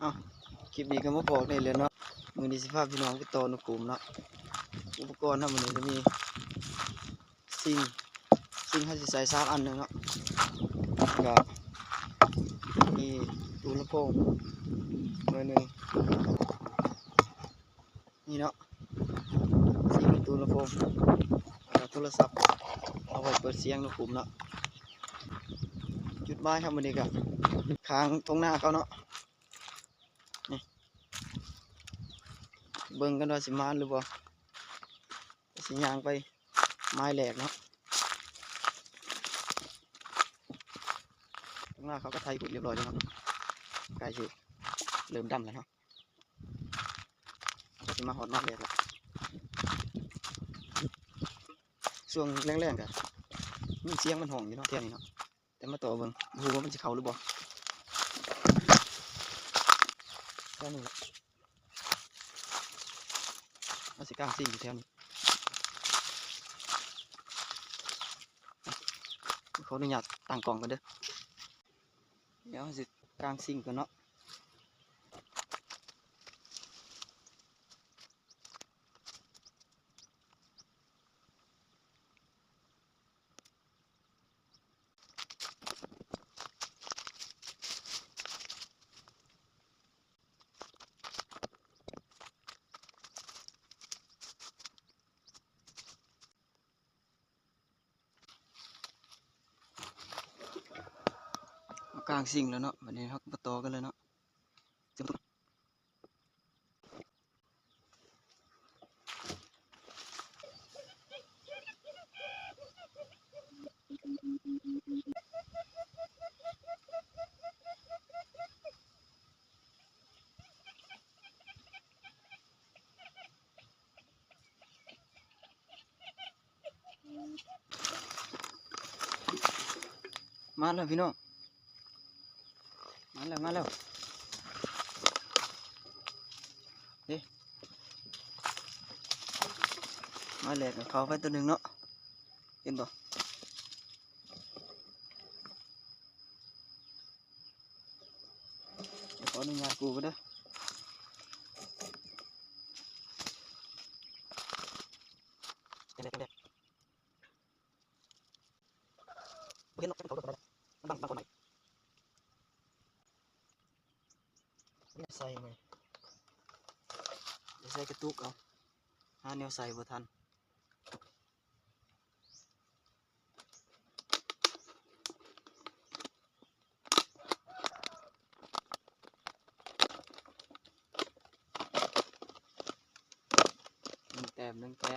อ้าวคลิปนี้ก็มาบอกนี่เลยเนาะมือดีสิภาพพี่น้องก็โตนกลุ่มเนาะอุปกรณ์ทั้งหมดนี้จะมีซิงให้ใส่3 อันหนึ่งเนาะก็มีตู้ลำโพงหน่อยหนึ่งนี่เนาะซิงตู้ลำโพงแล้วโทรศัพท์เอาไว้เปิดเสียงนกกลุ่มเนาะจุดหมายทั้งหมดนี้ก็ค้างตรงหน้าเขาเนาะนี่เบิ่งกันว่าสิมาหรือบ่สิย่างไปไม้แหลกเนาะตรงหน้าเขาก็ไทยขุดเรียบร้อยแล้วเนาะใกล้สิเริ่มดำแล้วเนาะสิมาหอดไม้แหลกแล้วช่วงแรงๆกันมีเสียงมันห้องอยู่เนาะเที่ยงนี้เนาะแต่มาต่อเบิ่งดูว่ามันจะเข้าหรือบ่แค่นี้แหละมันสิกลางซิ่งอยู่แถวนี้ขออนุญาตตั้งกล่องกันเด้อเดี๋ยวสิกลางซิ่งกันเนาะกลางซิ่งแล้วเนาะวันนี้เขามาต่อกันเลยเนาะมาแล้วพี่น้องมาแล้วนี่มาแหลกกับเขาไปตัวหนึ่งเนาะเห็นบ่ขออนุญาตกูก็เด้อเด็กเห็นนกเขาก็ได้บางคนใหม่ใส่ไหมใส่กระตุกเอาหาแนวใส่บ่ทัน1 แต้ม